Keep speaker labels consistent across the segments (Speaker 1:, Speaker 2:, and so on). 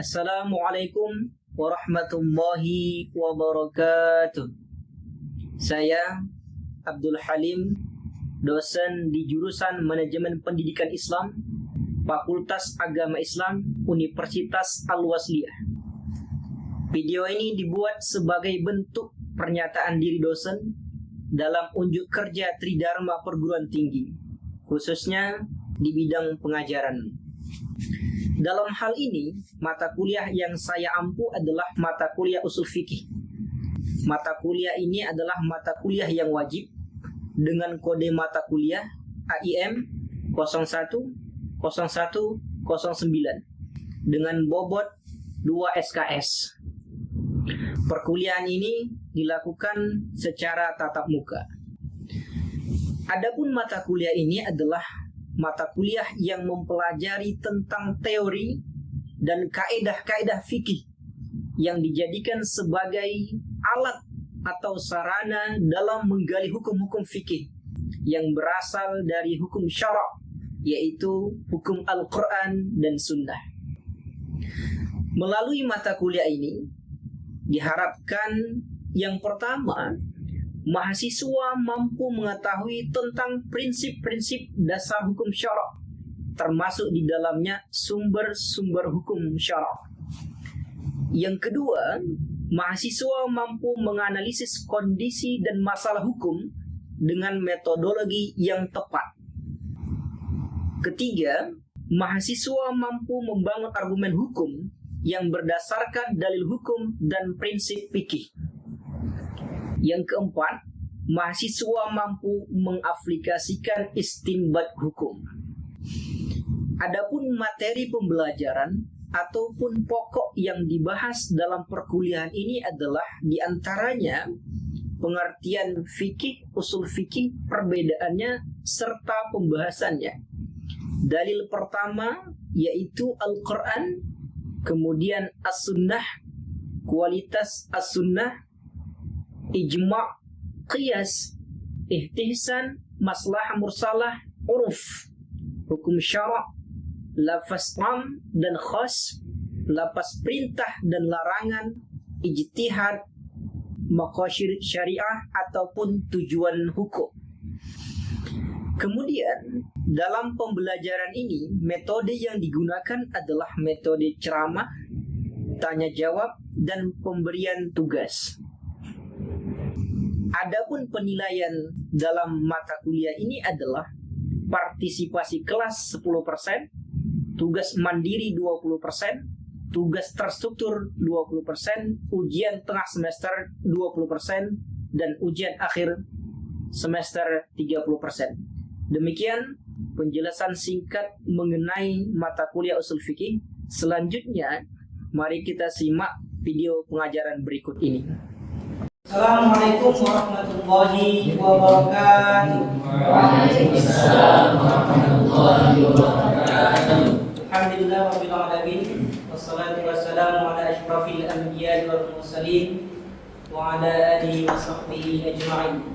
Speaker 1: Assalamualaikum warahmatullahi wabarakatuh. Saya Abdul Halim, dosen di jurusan Manajemen Pendidikan Islam, Fakultas Agama Islam, Universitas Al-Wasliyah. Video ini dibuat sebagai bentuk pernyataan diri dosen dalam unjuk kerja Tridharma Perguruan Tinggi, khususnya di bidang pengajaran. Dalam hal ini, mata kuliah yang saya ampu adalah mata kuliah usul fikih. Mata kuliah ini adalah mata kuliah yang wajib dengan kode mata kuliah AIM 010109 dengan bobot 2 SKS. Perkuliahan ini dilakukan secara tatap muka. Adapun mata kuliah ini adalah mata kuliah yang mempelajari tentang teori dan kaedah-kaedah fikih yang dijadikan sebagai alat atau sarana dalam menggali hukum-hukum fikih yang berasal dari hukum syara', yaitu hukum Al-Quran dan Sunnah. Melalui mata kuliah ini diharapkan yang pertama, mahasiswa mampu mengetahui tentang prinsip-prinsip dasar hukum syara', termasuk di dalamnya sumber-sumber hukum syara'. Yang kedua, mahasiswa mampu menganalisis kondisi dan masalah hukum dengan metodologi yang tepat. Ketiga, mahasiswa mampu membangun argumen hukum yang berdasarkan dalil hukum dan prinsip fikih. Yang keempat, mahasiswa mampu mengaplikasikan istinbat hukum. Adapun materi pembelajaran ataupun pokok yang dibahas dalam perkuliahan ini adalah diantaranya pengertian fikih, usul fikih, perbedaannya, serta pembahasannya. Dalil pertama yaitu Al-Quran, kemudian As-Sunnah, kualitas As-Sunnah, ijma', qiyas, ihtisan, maslahah mursalah, uruf, hukum syara', lafaz am dan khas, lafaz perintah dan larangan, ijtihad, maqasid syariah ataupun tujuan hukum. Kemudian dalam pembelajaran ini metode yang digunakan adalah metode ceramah, tanya jawab, dan pemberian tugas. Adapun penilaian dalam mata kuliah ini adalah partisipasi kelas 10%, tugas mandiri 20%, tugas terstruktur 20%, ujian tengah semester 20%, dan ujian akhir semester 30%. Demikian penjelasan singkat mengenai mata kuliah usul fikih. Selanjutnya, mari kita simak video pengajaran berikut ini. Assalamualaikum warahmatullahi wabarakatuh.
Speaker 2: Waalaikumsalam warahmatullahi wabarakatuh.
Speaker 1: Alhamdulillah rabbil alamin, wassalatu wassalamu ala asyrafil anbiya'i wal mursalin wa ala alihi wa sahbihi ajma'in.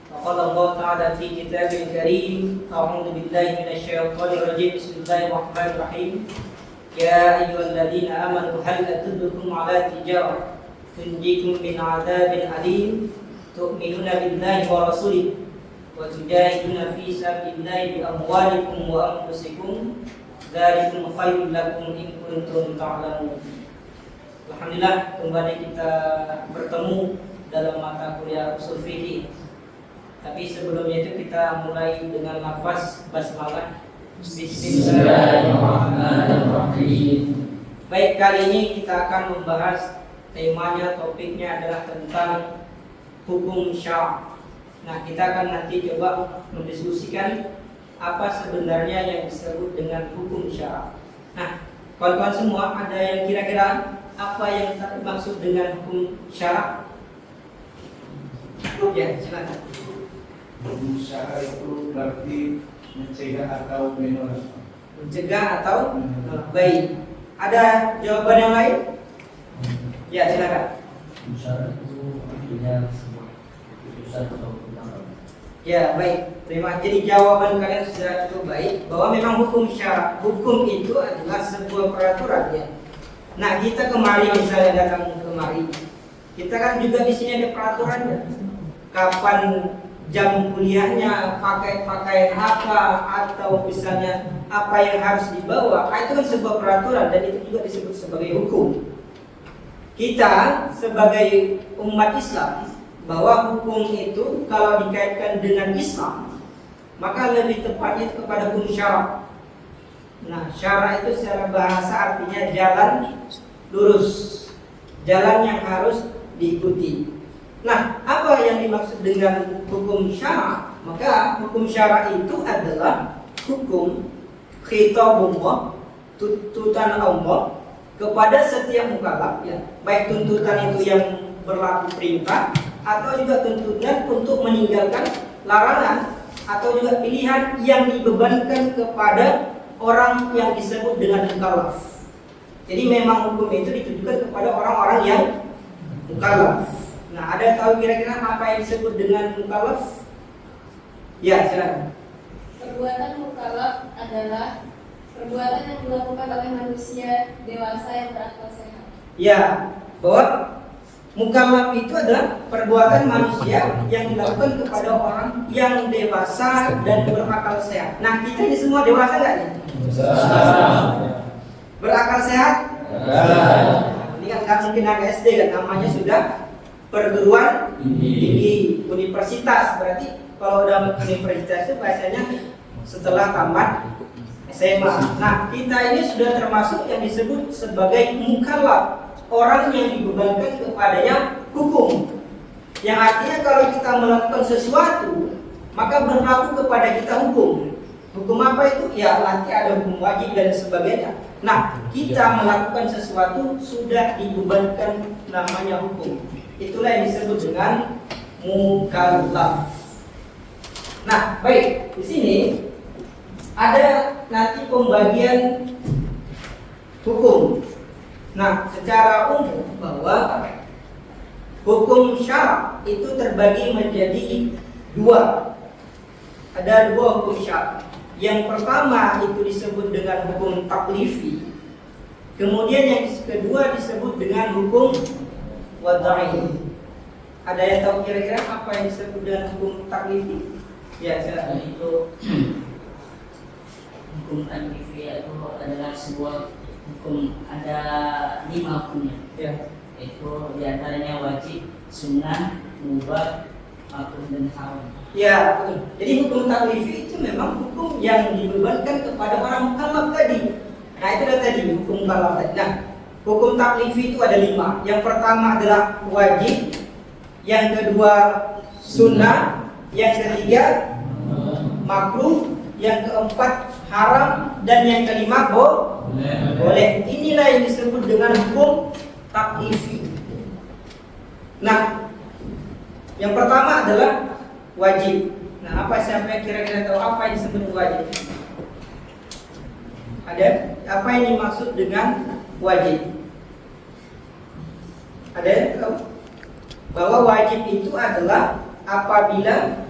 Speaker 1: Qala Allah ta'ala fi kitabil karim, a'udzu billahi minasyaitonir rajim. Bismillahirrahmanirrahim. Ya ayyuhalladzina amanu hal adullukum ala tijarah tunjikum min 'adzabin alim tu'minuna billahi wa rasulih wa tujahiduna fi sabilillahi bi amwalikum wa anfusikum dzalikum khairul lakum in kuntum ta'lamun. Alhamdulillah, kembali kita bertemu dalam mata kuliah usul fikih. Tapi sebelumnya itu kita mulai dengan lafaz basmalah. Bismillahirrahmanirrahim. Baik, kali ini kita akan membahas temanya, topiknya adalah tentang hukum syara'. Nah, kita akan nanti coba mendiskusikan apa sebenarnya yang disebut dengan hukum syara'. Nah, kawan-kawan semua, ada yang kira-kira apa yang dimaksud dengan hukum syara'? Ya, silakan.
Speaker 3: Hukum syara' itu berarti mencegah atau menolak.
Speaker 1: Mencegah atau menolak. Baik. Ada jawaban yang lain? Ya, silakan.
Speaker 2: Hukum syara' itu artinya sebuah keputusan atau undang-undang.
Speaker 1: Ya, baik. Terima. Jadi jawaban kalian sudah cukup baik bahwa memang hukum syara', hukum itu adalah sebuah peraturan ya. Nah, kita kemari misalnya datang kemari, kita kan juga di sini ada peraturannya. Kapan jam kuliahnya, pakai pakaian apa, atau misalnya apa yang harus dibawa. Itu kan sebuah peraturan dan itu juga disebut sebagai hukum. Kita sebagai umat Islam, bahwa hukum itu kalau dikaitkan dengan Islam, maka lebih tepatnya kepada hukum syarak. Nah, syarak itu secara bahasa artinya jalan lurus, jalan yang harus diikuti. Nah, apa yang dimaksud dengan hukum syarak? Maka hukum syarak itu adalah hukum khitabullah, tuntutan Allah kepada setiap mukallaf, ya, baik tuntutan itu yang berlaku perintah atau juga tuntutan untuk meninggalkan larangan atau juga pilihan yang dibebankan kepada orang yang disebut dengan mukallaf. Jadi memang hukum itu ditujukan kepada orang-orang yang mukallaf. Nah, ada tahu kira-kira apa yang disebut dengan mukallaf? Ya, silakan.
Speaker 4: Perbuatan mukallaf adalah perbuatan yang dilakukan oleh manusia dewasa yang berakal sehat.
Speaker 1: Ya, bahwa mukallaf itu adalah perbuatan manusia yang dilakukan kepada orang yang dewasa dan berakal sehat. Nah, kita ini semua dewasa nggak nih? Berakal sehat? Ini kan nggak mungkin anak SD kan, namanya sudah perguruan tinggi, universitas. Berarti kalau udah universitas itu biasanya setelah tamat SMA. Nah, kita ini sudah termasuk yang disebut sebagai mukallaf, orang yang dibebankan kepadanya hukum. Yang artinya kalau kita melakukan sesuatu, maka berlaku kepada kita hukum. Hukum apa itu? Ya, nanti ada hukum wajib dan sebagainya. Nah, kita melakukan sesuatu sudah dibebankan namanya hukum. Itulah yang disebut dengan mukallaf. Nah, baik, di sini ada nanti pembagian hukum. Nah, secara umum bahwa hukum syarak itu terbagi menjadi dua. Ada dua hukum syarak. Yang pertama itu disebut dengan hukum taklifi. Kemudian yang kedua disebut dengan hukum wad'i. Ada yang tahu kira-kira apa yang disebut dengan hukum taklifi? Ya, silakan.
Speaker 2: Itu hukum taklifi itu adalah sebuah hukum, ada 5 hukumnya.
Speaker 1: Ya.
Speaker 2: Itu diantaranya wajib, sunnah, mubah, makruh dan haram.
Speaker 1: Ya, betul. Jadi hukum taklifi itu memang hukum yang dibebankan kepada orang mukallaf tadi. Nah, itu adalah tadi hukum mukallaf tadi. Nah, hukum taklifi itu ada 5. Yang pertama adalah wajib, yang kedua sunnah, yang ketiga makruh, yang keempat haram, dan yang kelima boleh. Inilah yang disebut dengan hukum taklifi. Nah, yang pertama adalah wajib. Nah, siapa yang kira-kira tahu apa yang disebut wajib? Ada? Apa yang dimaksud dengan wajib? Ada yang tahu? Bahwa wajib itu adalah apabila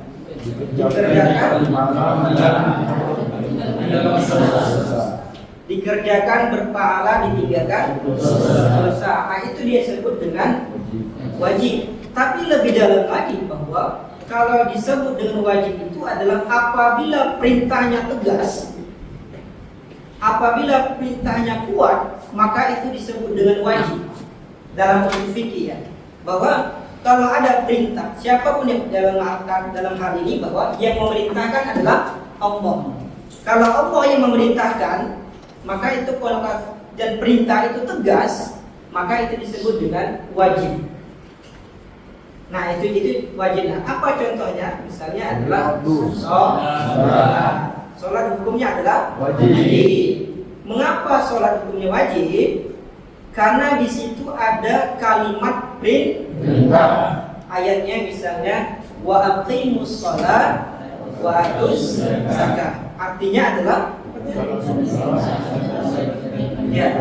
Speaker 1: dikerjakan berpahala, ditinggalkan dosa. Nah, itu dia sebut dengan wajib. Tapi lebih dalam lagi bahwa kalau disebut dengan wajib itu adalah apabila perintahnya tegas, apabila perintahnya kuat, maka itu disebut dengan wajib dalam usul fikih, ya. Bahwa kalau ada perintah, siapapun yang dalam hal ini bahwa yang memerintahkan adalah Allah. Kalau Allah yang memerintahkan, maka itu kalau dan perintah itu tegas, maka itu disebut dengan wajib. Nah, itu wajib. Nah, apa contohnya? Misalnya adalah sholat. Sholat hukumnya adalah wajib. Mengapa sholat hukumnya wajib? Karena di situ ada kalimat perintah. Ayatnya misalnya wa aqimus shalah wa atuz zakah. Artinya adalah ya,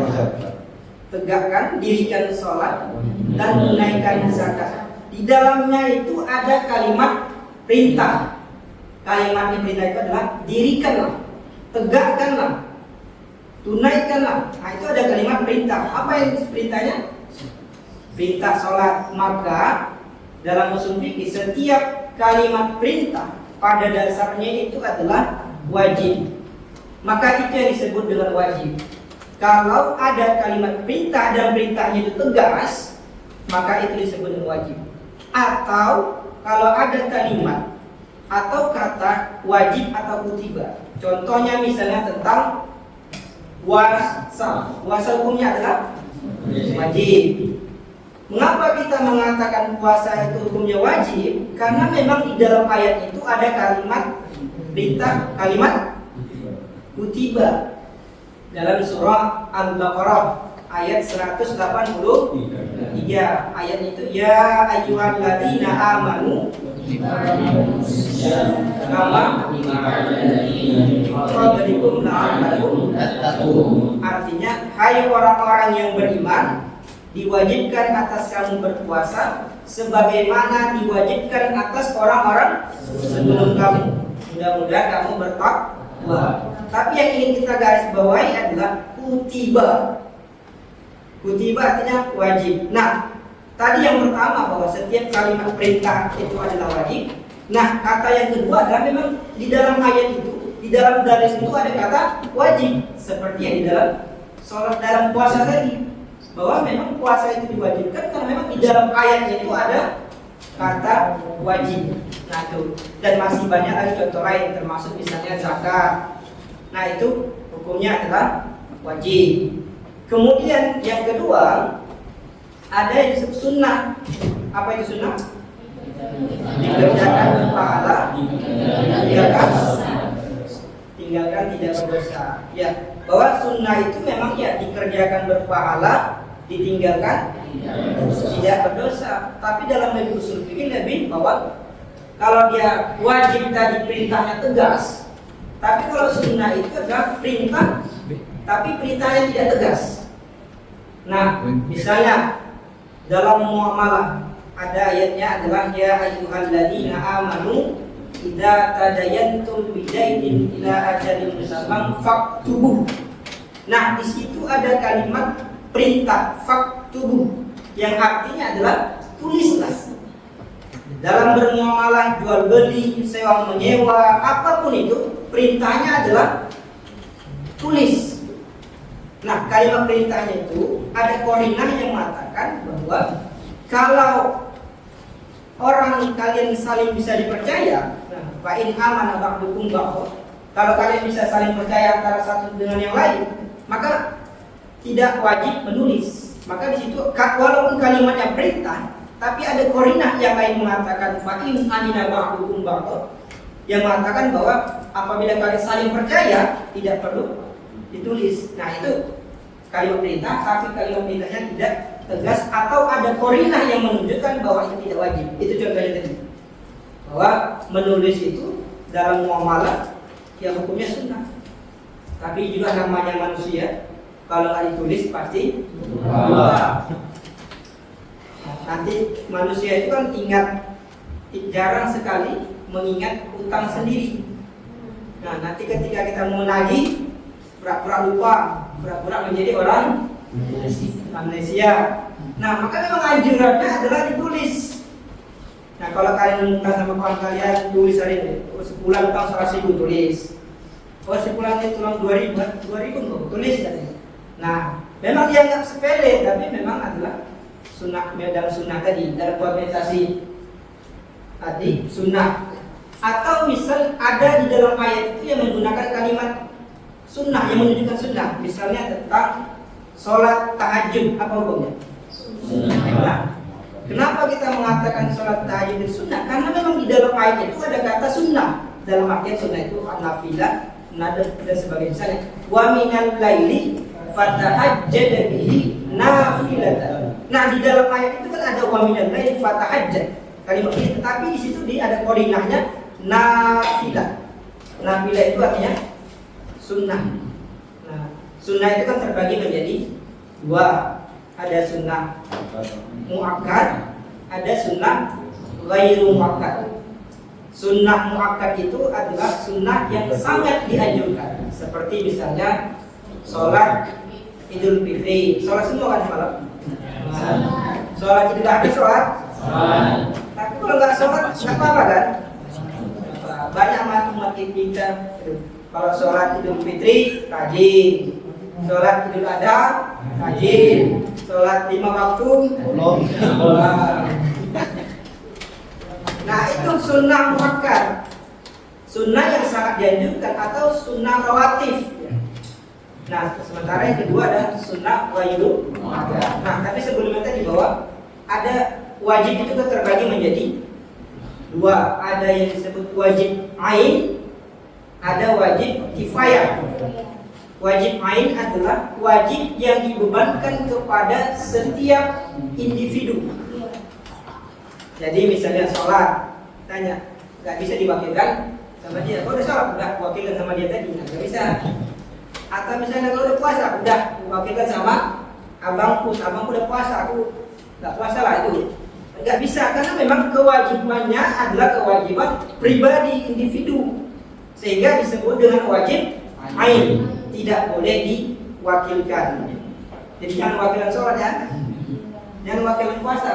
Speaker 1: tegakkan, dirikan sholat dan tunaikan zakat. Di dalamnya itu ada kalimat perintah. Kalimat perintah itu adalah dirikanlah, tegakkanlah. tunaikanlah. Nah, itu ada kalimat perintah. Apa yang perintahnya? Perintah sholat. Maka dalam usul fikih setiap kalimat perintah pada dasarnya itu adalah wajib. Maka itu yang disebut dengan wajib. Kalau ada kalimat perintah dan perintahnya itu tegas, maka itu disebut dengan wajib. Atau kalau ada kalimat atau kata wajib atau kutiba. Contohnya misalnya tentang puasa. Puasa hukumnya adalah wajib. Mengapa kita mengatakan puasa itu hukumnya wajib? Karena memang di dalam ayat itu ada kalimat perintah, kalimat kutiba. Dalam surah Al-Baqarah ayat 183. Ayat itu ya ayyuhalladzina amanu kama qablikum la'allakum tattaqun. Artinya, hai orang-orang yang beriman, diwajibkan atas kamu berpuasa sebagaimana diwajibkan atas orang-orang sebelum kamu. Mudah-mudahan kamu bertakwa. Tapi yang ingin kita garis bawahi adalah kutiba. Kutiba artinya wajib. Nah, tadi yang pertama bahwa setiap kalimat perintah itu adalah wajib. Nah, kata yang kedua adalah memang di dalam ayat itu, di dalam dalil itu ada kata wajib, seperti yang di dalam sholat, dalam puasa tadi, bahwa memang puasa itu diwajibkan karena memang di dalam ayat itu ada kata wajib. Nah, itu dan masih banyak lagi contoh lain, termasuk misalnya zakat. Nah, itu hukumnya adalah wajib. Kemudian yang kedua ada yang disebut sunnah. Apa itu sunnah? Dikerjakan berpahala, tinggalkan tidak berdosa. Ya, bahwa sunnah itu memang ya dikerjakan berpahala, ditinggalkan tidak berdosa. Tapi dalam ilmu usul fikih lebih bahwa kalau dia wajib tadi perintahnya tegas, tapi kalau sunnah itu adalah perintah, tapi perintahnya tidak tegas. Nah, misalnya dalam muamalah ada ayatnya adalah ya ayyuhalladzina amanu idza tadayantum bidainin ila ajalin musamman faktubuh. Nah, di situ ada kalimat perintah faktubuh yang artinya adalah tulislah. Dalam bermuamalah, jual beli, sewa menyewa, apapun itu perintahnya adalah tulis. Nah, kalimat perintahnya itu ada qarinah yang mengatakan bahwa kalau orang kalian saling bisa dipercaya, fa in amana ba'dukum ba'd, kalau kalian bisa saling percaya antara satu dengan yang lain, maka tidak wajib menulis. Maka di situ walaupun kalimatnya perintah, tapi ada qarinah yang lain mengatakan fa in amina ba'dukum ba'd, yang mengatakan bahwa apabila kalian saling percaya tidak perlu ditulis. Nah, itu kalimat perintah, tapi kalimat perintahnya tidak tegas atau ada qarinah yang menunjukkan bahwa itu tidak wajib. Itu contohnya tadi, bahwa menulis itu dalam muamalah yang hukumnya sunnah. Tapi juga namanya manusia, kalau nggak ditulis pasti lupa. Nanti manusia itu kan jarang sekali mengingat utang sendiri. Nah, nanti ketika kita mau nagih, pura-pura lupa, pura-pura menjadi orang amnesia. Nah, maka memang anjurannya adalah ditulis. Nah, kalau kalian minta sama kawan kalian, tulis hari ini. Sebulan utang 100.000, tulis. Sebulan itu uang 2.000 tulis katanya. Nah, memang dianggap sepele, tapi memang adalah sunnah, dalam sunnah tadi, dalam implementasi tadi sunnah. Atau misal ada di dalam ayat itu yang menggunakan kalimat sunnah, yang menunjukkan sunnah. Misalnya tentang sholat tahajud, apa hukumnya? Sunnah. Kenapa kita mengatakan sholat tahajud itu sunnah? Karena memang di dalam ayat itu ada kata sunnah. Dalam artian sunnah itu nafilah, nada dan sebagainya. Misalnya wa minal laili fatahajjad bihi nafilatan. Nah, di dalam ayat itu kan ada wa minal laili fatahajjad kalimat ini, tetapi di situ ada qarinahnya nafilah. Nafilah itu artinya sunnah. Nah, sunnah itu kan terbagi menjadi dua. Ada sunnah muakkad, ada sunnah ghairu muakkad. Sunnah muakkad itu adalah sunnah yang sangat dianjurkan, seperti misalnya sholat Idul Fitri. Sholat semua kan malam? Sholat Idul Adha sholat? Tapi kalau nggak sholat nggak apa-apa kan? Banyak umat kita kalau sholat Idul Fitri rajin, sholat Idul Adha rajin, sholat 5 waktu belum. Nah itu sunnah muakkad, sunnah yang sangat dianjurkan atau sunnah rawatib. Nah sementara yang kedua ada sunnah wajib. Nah tapi sebelumnya tadi bahwa ada wajib itu terbagi menjadi dua, ada yang disebut wajib ain, ada wajib kifayah. Wajib ain adalah wajib yang dibebankan kepada setiap individu. Jadi misalnya sholat, tanya, nggak bisa diwakilkan sama dia. Kalau udah sholat, udah wakilkan sama dia tadi, nggak bisa. Atau misalnya kalau udah puasa, udah wakilkan sama abangku udah puasa, aku nggak puasa lah itu. Nggak bisa karena memang kewajibannya adalah kewajiban pribadi individu, sehingga disebut dengan wajib ain, tidak boleh diwakilkan. Jadi jangan wakilan sholat ya, jangan wakilan puasa.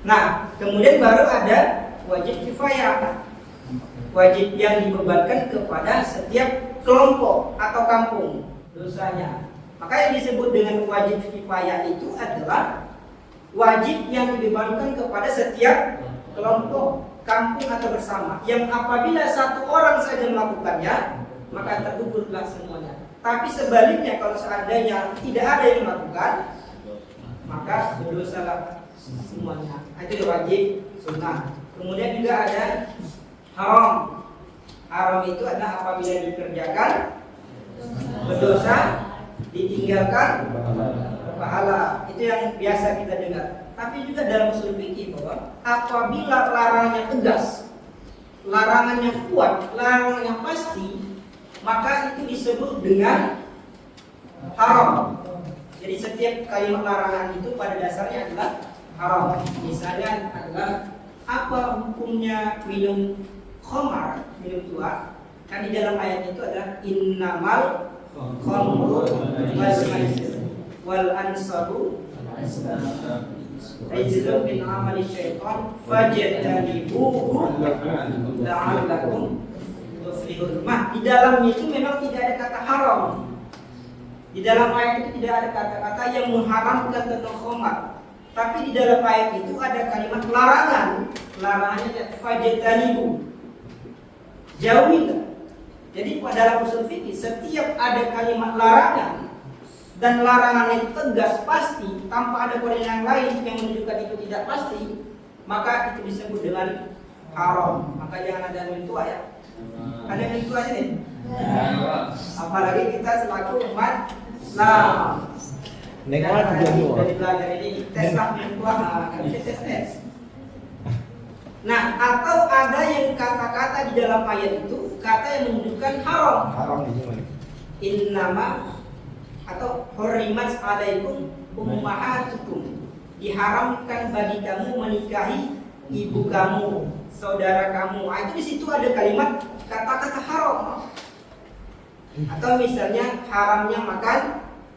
Speaker 1: Nah, kemudian baru ada wajib kifayah, wajib yang dibebankan kepada setiap kelompok atau kampung dosanya. Maka yang disebut dengan wajib kifayah itu adalah wajib yang dibebankan kepada setiap kelompok, kampung atau bersama, yang apabila satu orang saja melakukannya maka tergugurlah semuanya. Tapi sebaliknya kalau seandainya tidak ada yang melakukan maka berdosalah semuanya. Itu wajib sunnah. Kemudian juga ada haram. Haram itu adalah apabila dikerjakan berdosa, ditinggalkan pahala. Itu yang biasa kita dengar. Tapi juga dalam usul fikih bahwa apabila larangannya tegas, larangannya kuat, larangannya pasti, maka itu disebut dengan haram. Jadi setiap kalimat larangan itu pada dasarnya adalah haram. Misalnya adalah apa hukumnya minum khamar, minum tua? Kan di dalam ayat itu adalah innamal khamru wal maisir wal ansabu rijzun min amali syaitan fajtanibuhu la'allakum tuflihun. Di dalamnya itu memang tidak ada kata haram. Di dalam ayat itu tidak ada kata-kata yang mengharamkan tentang khamar. Tapi di dalam ayat itu ada kalimat larangan. Larangannya fajtanibu, jauhilah. Jadi dalam usul fikih setiap ada kalimat larangan dan larangan itu tegas pasti tanpa ada poin yang lain yang menunjukkan itu tidak pasti, maka itu disebut dengan haram. Maka jangan ada yang tua ya. Ada yang tua aja nih. Apalagi kita selaku umat Islam. Dari belajar ini tes lah yang tua, nggak bisa tes. Nah, atau ada yang kata-kata di dalam ayat itu kata yang menunjukkan haram.
Speaker 3: Haram di mana?
Speaker 1: Innama atau hurimat alaikum ummahatukum, diharamkan bagi kamu menikahi ibu kamu, saudara kamu. Itu di situ ada kalimat kata-kata haram. Atau misalnya haramnya makan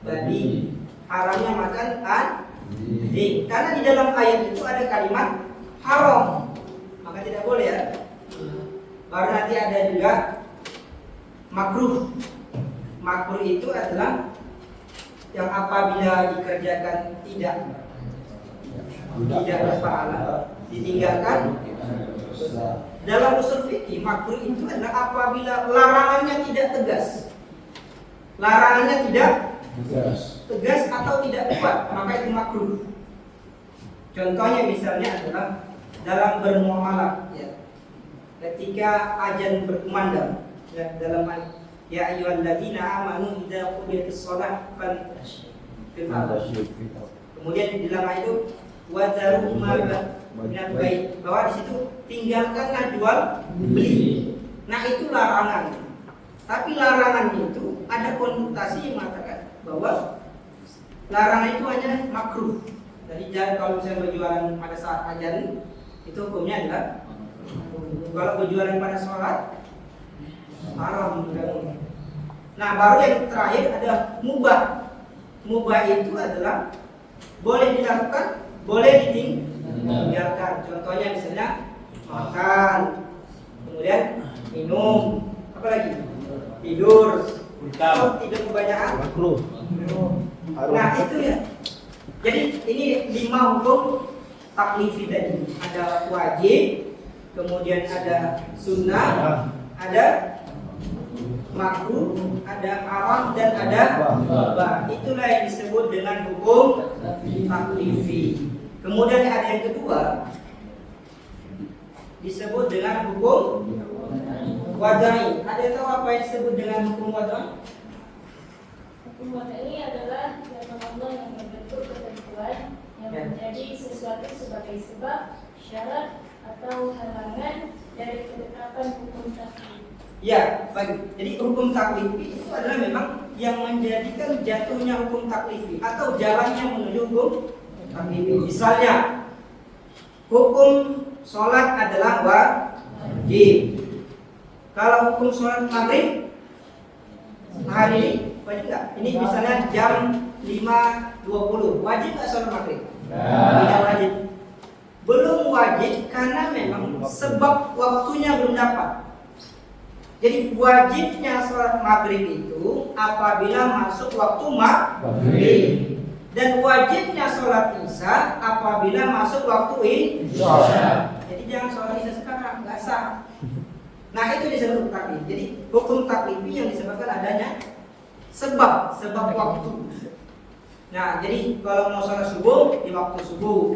Speaker 1: babi, haramnya makan anjing. Karena di dalam ayat itu ada kalimat haram, maka tidak boleh ya. Baru nanti ada juga makruh. Makruh itu adalah yang apabila dikerjakan tidak berpahala, ditinggalkan. Dalam usul fikih makruh itu adalah apabila larangannya tidak tegas. Larangannya tidak tegas atau tidak kuat, maka itu makruh. Contohnya misalnya adalah dalam bermuamalah ya. Ketika azan berkumandang ya, dalam ya ayyuhalladzina amanu idza qudiyatis shalah kemudian di dalam ayat itu wadaru minal baik, bahwa di situ tinggalkanlah jual beli. Nah itu larangan. Tapi larangan itu ada konotasi yang mengatakan bahwa larangan itu hanya makruh. Jadi kalau misalnya berjualan pada saat azan itu hukumnya adalah kalau berjualan pada sholat haram. Nah, baru yang terakhir adalah mubah. Mubah itu adalah boleh dilakukan, boleh ditinggalkan. Contohnya misalnya makan, kemudian minum, apa lagi? Tidur. Kalau tidur kebanyakan. Nah, itu ya. Jadi ini 5 hukum taklifi tadi. Ada wajib, kemudian ada sunnah, ada makruh, ada haram, dan ada mubah. Itulah yang disebut dengan hukum taklifi. Kemudian ada yang kedua disebut dengan hukum wadai. Ada yang tahu apa yang disebut dengan hukum wadai?
Speaker 4: Hukum wadai adalah firman Allah yang membentuk ketentuan yang menjadi sesuatu sebagai sebab, syarat, atau halangan dari ketetapan hukum taklif.
Speaker 1: Ya, baik. Jadi hukum taklifi itu adalah memang yang menjadikan jatuhnya hukum taklifi atau jalannya menuju hukum taklifi. Misalnya, hukum sholat adalah wajib. Kalau hukum sholat maghrib hari ini wajib nggak? Ini misalnya jam 5.20, wajib nggak sholat maghrib? Tidak wajib. Belum wajib karena memang sebab waktunya belum dapat. Jadi wajibnya sholat maghrib itu apabila masuk waktu maghrib, dan wajibnya sholat isya apabila masuk waktu isya. Jadi jangan sholat isya sekarang, nggak sah. Nah, itu disebut taklif. Jadi hukum taklifi yang disebabkan adanya sebab waktu. Nah, jadi kalau mau sholat subuh di waktu subuh,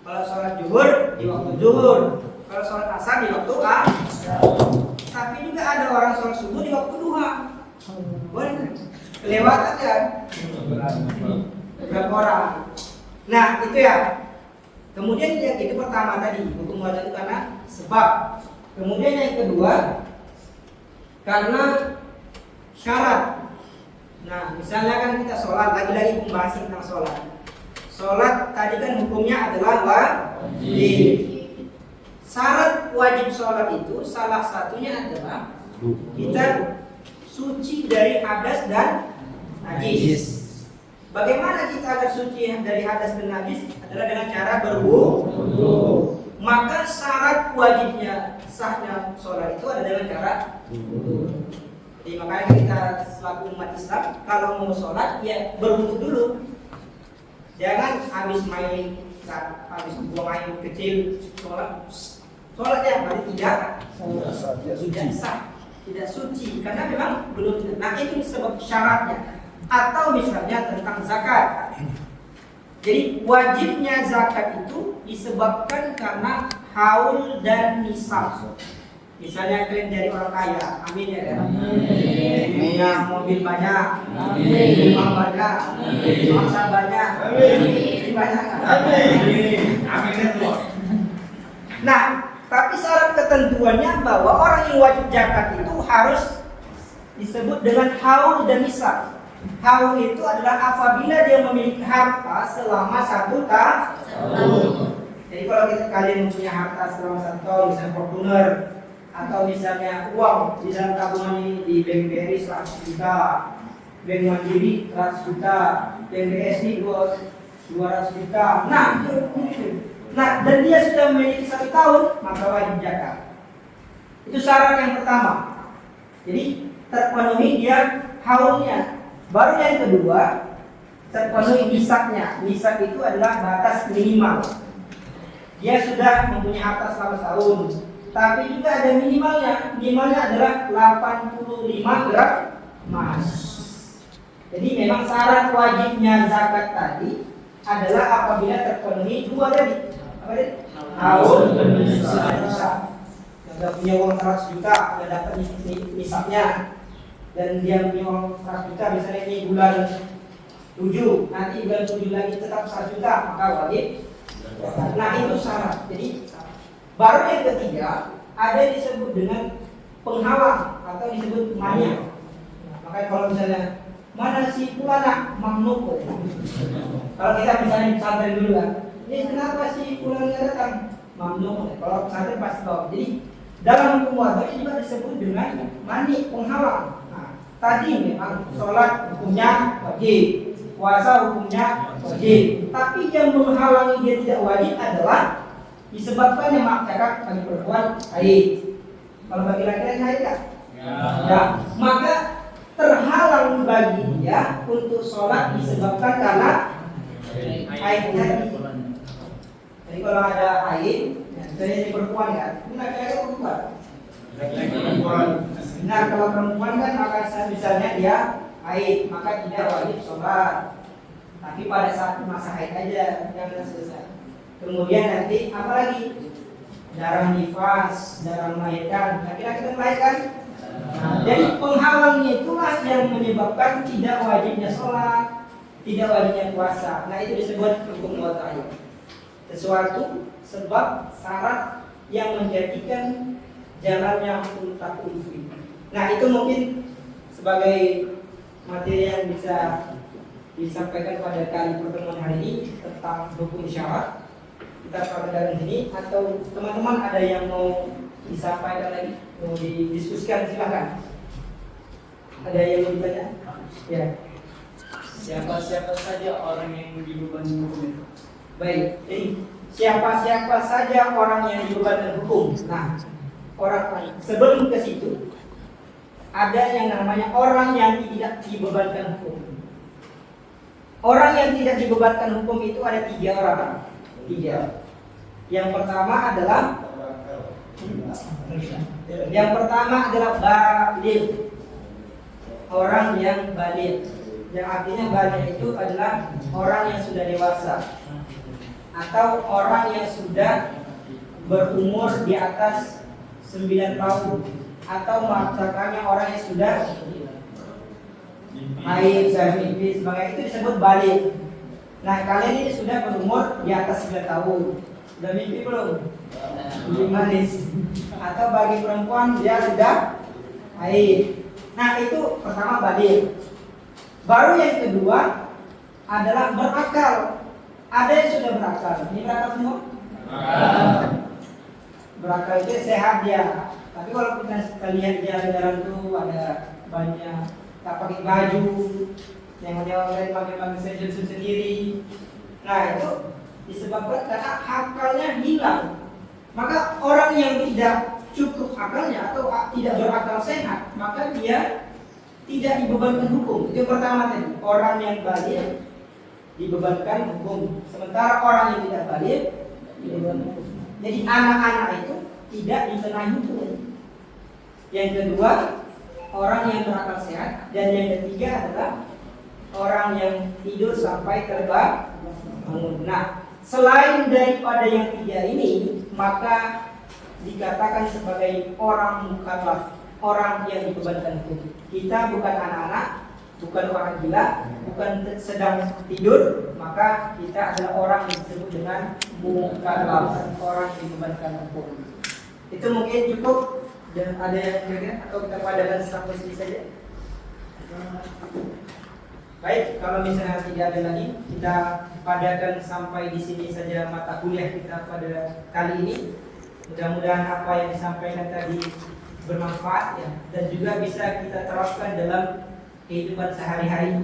Speaker 1: kalau sholat zuhur di waktu zuhur, kalau sholat asar di waktu asar. Tapi juga ada orang sholat subuh di waktu duha. Boleh? Kelewatan kan? Berapa orang? Nah, itu ya. Kemudian yang itu pertama tadi, hukum wajib itu karena sebab. Kemudian yang kedua, karena syarat. Nah, misalnya kan kita sholat, lagi-lagi membahas tentang sholat. Sholat tadi kan hukumnya adalah wajib. Syarat wajib sholat itu salah satunya adalah kita suci dari hadas dan najis. Bagaimana kita agar suci dari hadas dan najis? Adalah dengan cara berwudu. Maka syarat wajibnya sahnya sholat itu adalah dengan cara wudu. Jadi makanya kita selaku umat Islam kalau mau sholat ya berwudu dulu. Jangan habis main, habis buang air kecil sholatnya berarti tidak sah, tidak suci karena memang belum. Nah, itu sebab syaratnya. Atau misalnya tentang zakat. Jadi wajibnya zakat itu disebabkan karena haul dan nisab. Misalnya kalian dari orang kaya, amin ya kan? Punya mobil banyak, rumah banyak, harta banyak, banyak. Nah, tapi syarat ketentuannya bahwa orang yang wajib zakat itu harus disebut dengan haul dan nisab. Haul itu adalah apabila dia memiliki harta selama 1 tahun. Jadi kalau kalian punya harta selama 1 tahun, misalnya Fortuner, atau misalnya uang di dalam tabungan ini di Bank BRI 100 juta, Bank Mandiri 100 juta, Bank BSI 200 juta. Nah, dan dia sudah memiliki 1 tahun, maka wajib zakat. Itu syarat yang pertama. Jadi terpenuhi dia haulnya. Baru yang kedua, terpenuhi nisabnya. Nisab itu adalah batas minimal. Dia sudah mempunyai harta selama setahun, tapi juga ada minimalnya. Minimalnya adalah 85 gram emas. Jadi memang syarat wajibnya zakat tadi adalah apabila terpenuhi 2 tadi. Apa tadi? Haul dan nisab. Yang punya uang 100 juta, yang dapat nisabnya. Dan dia punya uang 100 juta, misalnya ini bulan 7, nanti bulan 7 lagi tetap 100 juta, maka wajib. Nah, itu syarat. Jadi baru yang ketiga ada yang disebut dengan penghalang atau disebut mania. Makanya kalau misalnya mana si fulana mamnuk, kalau kita misalnya pesantren dulu kan, ini kenapa si fulana datang mamnuk? Kalau pesantren pasti tahu. Jadi dalam hukum wadai juga disebut dengan mani, penghalang. tadi memang sholat hukumnya wajib, puasa hukumnya wajib, tapi yang menghalangi dia tidak wajib adalah disebabkan yang cakap bagi perempuan haid. Kalau bagi laki-laki haid ya? Ya, maka terhalang bagi dia untuk sholat disebabkan karena haid tadi. Jadi kalau ada haid, misalnya di perempuan ya, ini laki-laki perempuan. Nah kalau perempuan kan maka misalnya dia haid, maka tidak wajib sholat. Tapi pada saat masa haid aja, jangan selesai. Kemudian nanti apa lagi? Darah nifas, darah melahirkan, laki-laki kan melahirkan. Nah, jadi penghalangnya itulah yang menyebabkan tidak wajibnya sholat, tidak wajibnya puasa. Nah itu disebut hukum wadai. Sesuatu sebab syarat yang menjadikan jalannya untuk takufi. Nah itu mungkin sebagai materi yang bisa disampaikan pada kali pertemuan hari ini tentang hukum syarat. Kita pada dari sini atau teman-teman ada yang mau disampaikan lagi, mau didiskusikan silakan. Ada yang mau ditanya? Ya.
Speaker 5: Siapa saja orang yang dibebani hukum itu?
Speaker 1: Baik. Jadi siapa saja orang yang dibebankan hukum. Nah, orang sebelum ke situ ada yang namanya orang yang tidak dibebankan hukum. Orang yang tidak dibebankan hukum itu ada 3 orang. 3. Yang pertama adalah baligh. Orang yang baligh. Yang artinya baligh itu adalah orang yang sudah dewasa atau orang yang sudah berumur di atas 9 tahun atau maknanya orang yang sudah haid, mimpi sebagai itu disebut baligh. Nah kalian ini sudah berumur di atas 9 tahun, sudah mimpi belum? Belum manis. Atau bagi perempuan dia sudah haid. Nah itu pertama baligh. Baru yang kedua adalah berakal. Ada yang sudah berakal. Ini berakal semua? Berakal itu sehat dia. Tapi kalau kita lihat jalan-jalan tuh ada banyak tak pakai baju, yang dia lain pakai sendiri. Nah itu disebabkan karena akalnya hilang. Maka orang yang tidak cukup akalnya atau tidak berakal sehat, maka dia tidak dibebankan hukum. Itu yang pertama tadi, orang yang baligh dibebankan hukum. Sementara orang yang tidak baligh dibebankan hukum. Jadi anak-anak itu tidak dikenai hukum. Yang kedua, orang yang berakal sehat, dan yang ketiga adalah orang yang tidur sampai terbangun. Nah, selain daripada yang 3 ini, maka dikatakan sebagai orang mukallaf, orang yang dibebankan hukum. Kita bukan anak-anak, bukan orang gila, bukan sedang tidur, maka kita adalah orang yang disebut dengan mukallaf, orang yang dibebankan hukum. Itu mungkin cukup. Dan ada yang kira-kira atau kita padakan sampai sini saja? Baik, kalau misalnya tidak ada lagi, kita padakan sampai di sini saja mata kuliah kita pada kali ini. Mudah-mudahan apa yang disampaikan tadi bermanfaat ya, dan juga bisa kita terapkan dalam kehidupan sehari-hari.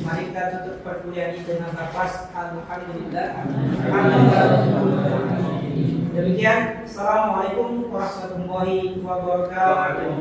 Speaker 1: Mari kita tutup perkuliahan ini dengan lafaz alhamdulillah. Demikian, assalamualaikum warahmatullahi wabarakatuh.